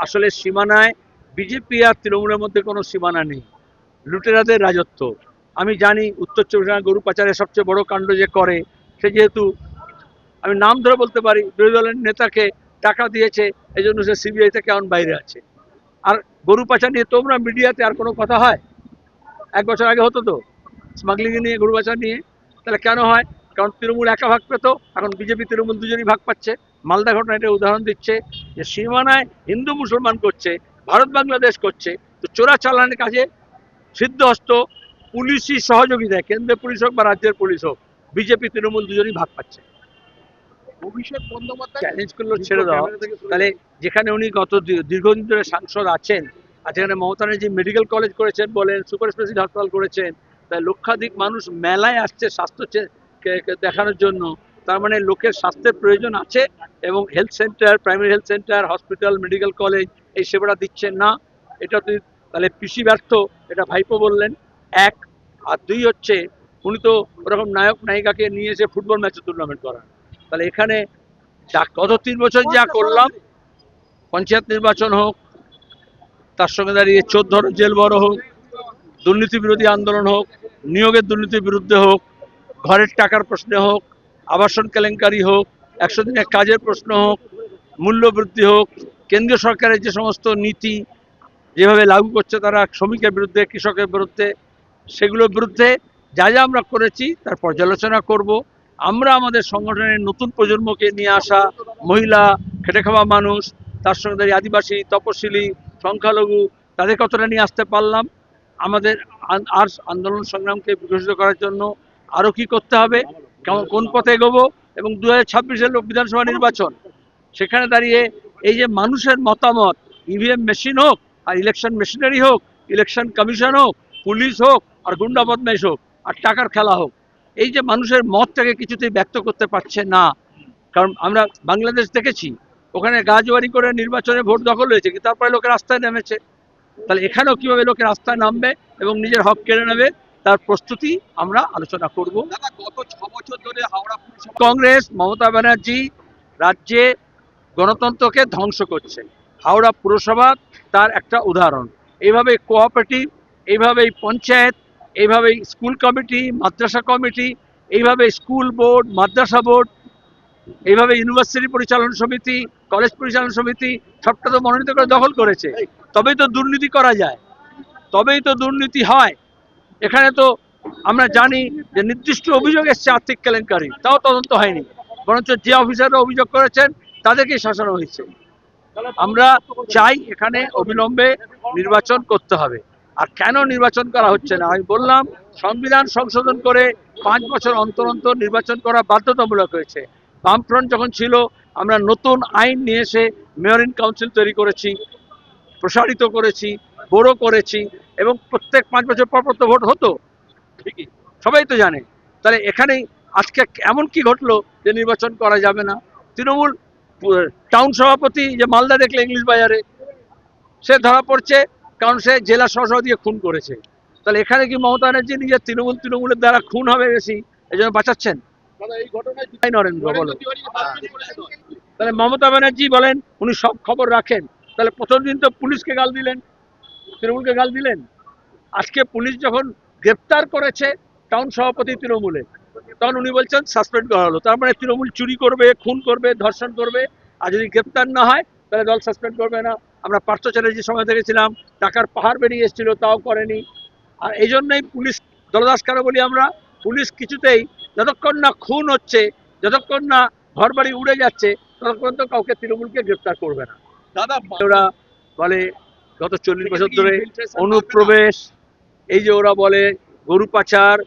আসলে সীমানায় বিজেপি আর তৃণমূলের মধ্যে কোনো সীমানা নেই, লুটেরাদের রাজত্ব। আমি জানি উত্তর চব্বিশ পরগনা গরু পাচারের সবচেয়ে বড় কাণ্ড যে করে, সে যেহেতু আমি নাম ধরে বলতে পারি, বিরোধী দলের নেতাকে টাকা দিয়েছে, এই জন্য সে সিবিআই থেকে এখন বাইরে আছে। আর গরু পাচার নিয়ে তোমরা মিডিয়াতে আর কোনো কথা হয়? 1 বছর আগে হতো তো স্মাগলিং নিয়ে, গরু পাচার নিয়ে। তাহলে কেন হয়? কারণ তৃণমূল একা ভাগ পেত, এখন বিজেপি তৃণমূল দুজনই ভাগ পাচ্ছে। মালদা ঘটনা এটা উদাহরণ দিচ্ছে যে সীমানায় হিন্দু মুসলমান করছে, ভারত বাংলাদেশ করছে, তো চোরা চালানের কাজে সিদ্ধহস্ত পুলিশই সহযোগিতায়, কেন্দ্রের পুলিশ হোক বা রাজ্যের পুলিশ হোক, বিজেপি তৃণমূল দুজনই ভাগ পাচ্ছে। অভিষেক বন্দ্যোপাধ্যায় চ্যালেঞ্জ করলো ছেড়ে দাও, তাহলে যেখানে উনি গত দীর্ঘদিন ধরে সাংসদ আছেন, আর যেখানে মমতা ব্যানার্জি মেডিকেল কলেজ করেছেন বলেন, সুপার স্পেশালিটি হাসপাতাল করেছেন, তাই লক্ষাধিক মানুষ মেলায় আসছে স্বাস্থ্য দেখানোর জন্য। তার মানে লোকের স্বাস্থ্যের প্রয়োজন আছে, এবং health centre, primary health centre, hospital, medical college এই সেবাটা দিচ্ছেন না। এটা তুই তাহলে পিসি ব্যর্থ, এটা ভাইপো বললেন এক। আর দুই হচ্ছে, উনি তো ওরকম নায়ক নায়িকাকে নিয়ে এসে ফুটবল ম্যাচে টুর্নামেন্ট করান। তাহলে এখানে গত 3 বছর যা করলাম, পঞ্চায়েত নির্বাচন হোক, তার সঙ্গে দাঁড়িয়ে 14 জেল বড় হোক, দুর্নীতি বিরোধী আন্দোলন হোক, নিয়োগের দুর্নীতির বিরুদ্ধে হোক, ঘরের টাকার প্রশ্নে হোক, আবাসন কেলেঙ্কারি হোক, 100 দিনের কাজের প্রশ্ন হোক, মূল্য বৃদ্ধি হোক, কেন্দ্রীয় সরকারের যে সমস্ত নীতি যেভাবে লাগু করছে তারা শ্রমিকের বিরুদ্ধে, কৃষকের বিরুদ্ধে, সেগুলোর বিরুদ্ধে যা যা আমরা করেছি তার পর্যালোচনা করব। আমরা আমাদের সংগঠনের নতুন প্রজন্মকে নিয়ে আসা, মহিলা, খেটে খাওয়া মানুষ, তার সঙ্গে দাঁড়িয়ে আদিবাসী, তপশিলি, সংখ্যালঘু, তাদের কতটা নিয়ে আসতে পারলাম। আমাদের আর আন্দোলন সংগ্রামকে বিকশিত করার জন্য আরও কি করতে হবে, কোন পথে এগোবো, এবং 2026-এর লোক বিধানসভা নির্বাচন, সেখানে দাঁড়িয়ে এই যে মানুষের মতামত, ইভিএম মেশিন হোক আর ইলেকশন মেশিনারি হোক, ইলেকশন কমিশন হোক, পুলিশ হোক আর গুন্ডা বদমাইশ হোক আর টাকার খেলা হোক, এই যে মানুষের মতটাকে কিছুতেই ব্যক্ত করতে পারছে না। কারণ আমরা বাংলাদেশ দেখেছি, ওখানে গাছবাড়ি করে নির্বাচনে ভোট দখল হয়েছে, কিন্তু তারপরে লোকের রাস্তায় নেমেছে। তাহলে এখানেও কিভাবে লোকের রাস্তায় নামবে এবং নিজের হক কেড়ে নেবে, তার প্রস্তুতি আমরা আলোচনা করব। গত 6 বছর ধরে হাওড়া পুরসভা কংগ্রেস, মমতা ব্যানার্জি রাজ্যে গণতন্ত্রকে ধ্বংস করছে। হাওড়া পুরসভা তার একটা উদাহরণ। এইভাবে কোঅপারেটিভ, এইভাবেই পঞ্চায়েত, এইভাবেই স্কুল কমিটি, মাদ্রাসা কমিটি, এইভাবে স্কুল বোর্ড, মাদ্রাসা বোর্ড, এইভাবে ইউনিভার্সিটি পরিচালনা সমিতি, কলেজ পরিচালনা সমিতি, সবটা তো মনোনীত করে দখল করেছে। তবেই তো দুর্নীতি করা যায়, তবেই তো দুর্নীতি হয়। এখানে তো আমরা জানি যে নির্দিষ্ট অভিযোগ এসছে আর্থিক কেলেঙ্কারি, তাও তদন্ত হয়নি, বরঞ্চ যে অফিসাররা অভিযোগ করেছেন তাদেরকেই শাসানো হয়েছে। আমরা চাই এখানে অবিলম্বে নির্বাচন করতে হবে। আর কেন নির্বাচন করা হচ্ছে না, আমি বললাম সংবিধান সংশোধন করে 5 বছর অন্তর অন্তর নির্বাচন করা বাধ্যতামূলক হয়েছে। বামফ্রন্ট যখন ছিল, আমরা নতুন আইন নিয়ে এসে মেয়র ইন কাউন্সিল তৈরি করেছি, প্রসারিত করেছি, বড় করেছি, এবং প্রত্যেক 5 বছর পর পর তো ভোট হতো, ঠিকই, সবাই তো জানে। তাহলে এখানেই আজকে এমন কি ঘটলো যে নির্বাচন করা যাবে না? তৃণমূল টাউন সভাপতি যে মালদা দেখলে ইংলিশ বাজারে, সে ধরা পড়ছে কারণ সে জেলা সহ দিয়ে খুন করেছে। তাহলে এখানে কি মমতা ব্যানার্জি নিজের তৃণমূলের দ্বারা খুন হবে বেশি, এই জন্য বাঁচাচ্ছেন? এই ঘটনায় নরেন্দ্র বলো, সাসপেন্ড করেছিল। তাহলে মমতা ব্যানার্জি বলেন উনি সব খবর রাখেন, তাহলে প্রথম দিন তো পুলিশকে গাল দিলেন, তৃণমূলকে গাল দিলেন। আজকে পুলিশ যখন গ্রেপ্তার করেছে টাউন সভাপতি তৃণমূলে, তখন উনি বলছেন সাসপেন্ড করা হলো। তার মানে তৃণমূল চুরি করবে, খুন করবে, ধর্ষণ করবে, আর যদি গ্রেপ্তার না হয় তাহলে দল সাসপেন্ড করবে না। আমরা পার্থ চ্যাটার্জির সময় দেখেছিলাম টাকার পাহাড় বেরিয়ে এসেছিল, তাও করেনি। আর এই জন্যই পুলিশ দলদাস কেন বলি আমরা, পুলিশ কিছুতেই যতক্ষণ না খুন হচ্ছে, যতক্ষণ না ঘর বাড়ি উড়ে যাচ্ছে, ততক্ষণ তো কাউকে তৃণমূলকে গ্রেপ্তার করবে না। দাদা ওরা বলে গত 40 বছর ধরে অনুপ্রবেশ, এই যে ওরা বলে গরু পাচার,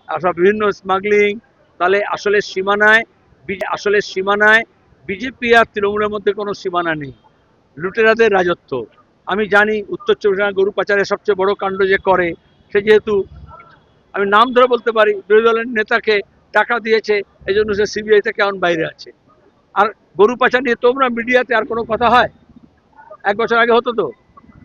সব বিভিন্ন স্মাগলিং, তাহলে আসলে সীমানায় বিজেপি আর তৃণমূলের মধ্যে কোনো সীমানা নেই, লুটেরাদের রাজত্ব। আমি জানি উত্তর চব্বিশ পরগনা গরু পাচারের সবচেয়ে বড় কাণ্ড যে করে, সে যেহেতু আমি নাম ধরে বলতে পারি, বিরোধী দলের নেতাকে টাকা দিয়েছে, এই জন্য সে সিবিআই থেকে এখন বাইরে আছে। আর গরু পাচার নিয়ে তোমরা মিডিয়াতে আর কোনো কথা হয়? 1 বছর আগে হতো তো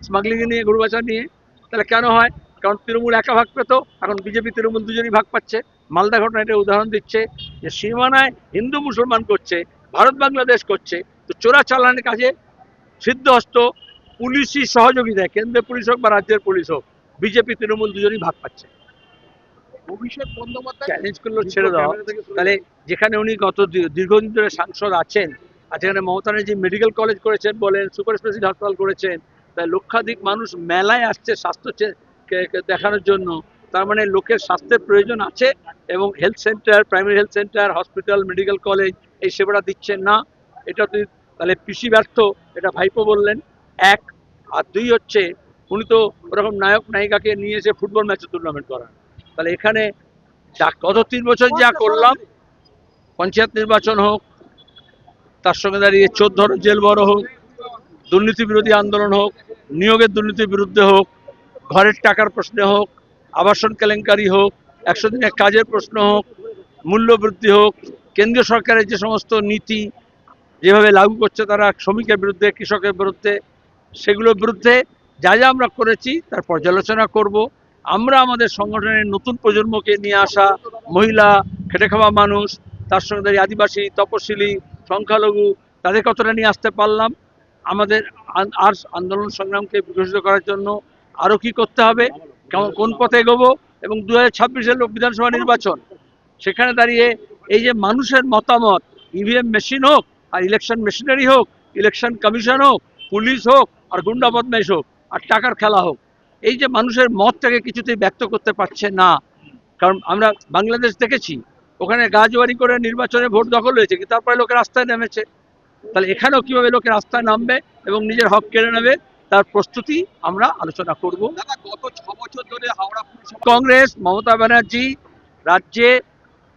স্মাগলিং নিয়ে, গরু পাচার নিয়ে। তাহলে কেন হয়? কারণ তৃণমূল একা ভাগ পেত, এখন বিজেপি তৃণমূল দুজনই ভাগ পাচ্ছে। মালদা ঘটনা এটা উদাহরণ দিচ্ছে যে সীমানায় হিন্দু মুসলমান করছে, ভারত বাংলাদেশ করছে, তো চোরা চালানের কাজে সিদ্ধহস্ত পুলিশই সহযোগিতায়, কেন্দ্রের পুলিশ হোক বা রাজ্যের পুলিশ হোক, বিজেপি তৃণমূল দুজনই ভাগ পাচ্ছে। অভিষেক বন্দ্যোপাধ্যায় চ্যালেঞ্জ করলো ছেড়ে দাও, তাহলে যেখানে উনি গত দীর্ঘদিন ধরে সাংসদ আছেন, আর যেখানে মমতা ব্যানার্জি মেডিকেল কলেজ করেছেন বলেন, সুপার স্পেশালিটি হাসপাতাল করেছেন, তাই লক্ষাধিক মানুষ মেলায় আসছে স্বাস্থ্য দেখানোর জন্য। তার মানে লোকের স্বাস্থ্যের প্রয়োজন আছে এবং health centre, primary health centre, hospital, medical college এই সেবাটা দিচ্ছেন না। এটা তুই তাহলে পিসি ব্যর্থ, এটা ভাইপো বললেন এক। আর দুই হচ্ছে উনি তো ওরকম নায়ক নায়িকাকে নিয়ে এসে ফুটবল ম্যাচে টুর্নামেন্ট করান। তাহলে এখানে গত 3 বছর যা করলাম, পঞ্চায়েত নির্বাচন হোক, তার সঙ্গে দাঁড়িয়ে 14 জেল বড় হোক, দুর্নীতি বিরোধী আন্দোলন হোক, নিয়োগের দুর্নীতির বিরুদ্ধে হোক, ঘরের টাকার প্রশ্নে হোক, আবাসন কেলেঙ্কারি হোক, 100 দিনের কাজের প্রশ্ন হোক, মূল্য বৃদ্ধি হোক, কেন্দ্রীয় সরকারের যে সমস্ত নীতি যেভাবে লাগু করছে তারা শ্রমিকের বিরুদ্ধে, কৃষকের বিরুদ্ধে, সেগুলোর বিরুদ্ধে যা যা আমরা করেছি তার পর্যালোচনা করব। আমরা আমাদের সংগঠনের নতুন প্রজন্মকে নিয়ে আসা, মহিলা, খেটে খাওয়া মানুষ, তার সঙ্গে দাঁড়িয়ে আদিবাসী, তপশিলি, সংখ্যালঘু, তাদের কতটা নিয়ে আসতে পারলাম। আমাদের আর আন্দোলন সংগ্রামকে বিকশিত করার জন্য আরও কি করতে হবে, কোন পথে এগোবো, এবং 2026-এর বিধানসভা নির্বাচন, সেখানে দাঁড়িয়ে এই যে মানুষের মতামত, ইভিএম মেশিন হোক আর ইলেকশন মেশিনারি হোক, ইলেকশন কমিশন হোক, পুলিশ হোক আর গুন্ডা বদমাইশ হোক আর টাকার খেলা হোক, এই যে মানুষের মতটাকে কিছুতেই ব্যক্ত করতে পারছে না। কারণ আমরা বাংলাদেশ দেখেছি, ওখানে গাছবাড়ি করে নির্বাচনে ভোট দখল হয়েছে, কিন্তু তারপরে লোকের রাস্তায় নেমেছে। তাহলে এখানেও কিভাবে লোকের রাস্তায় নামবে এবং নিজের হক কেড়ে নেবে তার প্রস্তুতি আমরা আলোচনা করব। দাদা গত 6 বছর ধরে হাওড়া পুরসভা কংগ্রেস, মমতা ব্যানার্জি রাজ্যে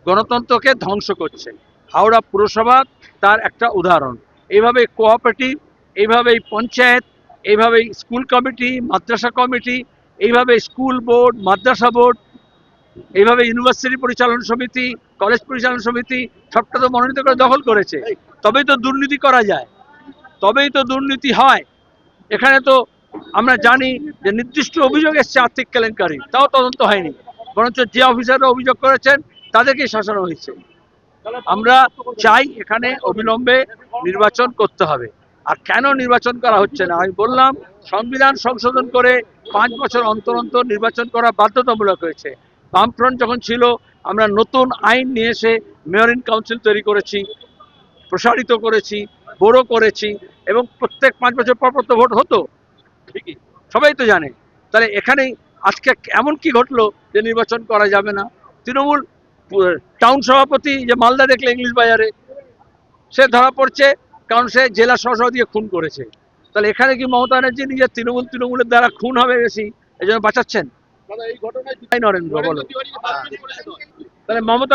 গণতন্ত্রকে ধ্বংস করছে। হাওড়া পুরসভা তার একটা উদাহরণ। এইভাবে কোঅপারেটিভ, এইভাবেই পঞ্চায়েত, এইভাবেই স্কুল কমিটি, মাদ্রাসা কমিটি, এইভাবে স্কুল বোর্ড, মাদ্রাসা বোর্ড, এইভাবে ইউনিভার্সিটি পরিচালনা সমিতি, কলেজ পরিচালনা সমিতি সবটা তো মনোনীত করে দখল করেছে। তবেই তো দুর্নীতি করা যায়, তবেই তো দুর্নীতি হয়। এখানে তো আমরা জানি যে নির্দিষ্ট অভিযোগ এসছে আর্থিক কেলেঙ্কারি, তাও তদন্ত হয়নি, বরঞ্চ যে অফিসাররা অভিযোগ করেছেন তাদেরকেই শাসানো হয়েছে। আমরা চাই এখানে অবিলম্বে নির্বাচন করতে হবে। আর কেন নির্বাচন করা হচ্ছে না, আমি বললাম সংবিধান সংশোধন করে 5 বছর অন্তর অন্তর নির্বাচন করা বাধ্যতামূলক হয়েছে। বামফ্রন্ট যখন ছিল আমরা নতুন আইন নিয়ে এসে মেয়র ইন কাউন্সিল তৈরি করেছি, প্রসারিত করেছি, বড় করেছি, এবং প্রত্যেক 5 বছর পর পর তো ভোট হতো, ঠিকই সবাই তো জানে। তাহলে এখানেই আজকে এমন কি ঘটলো যে নির্বাচন করা যাবে না? তৃণমূল টাউন সভাপতি যে মালদা দেখলে ইংলিশ বাজারে, সে ধরা পড়ছে কারণ সে জেলা সহ দিয়ে খুন করেছে। তাহলে এখানে কি মমতা ব্যানার্জি নিজের তৃণমূলের দ্বারা খুন হবে বেশি, এই জন্য বাঁচাচ্ছেন? দাদা এই ঘটনায় নরেন্দ্র বলো, তিওয়ারিকে সাসপেন্ড করেছে তো। তাহলে মমতা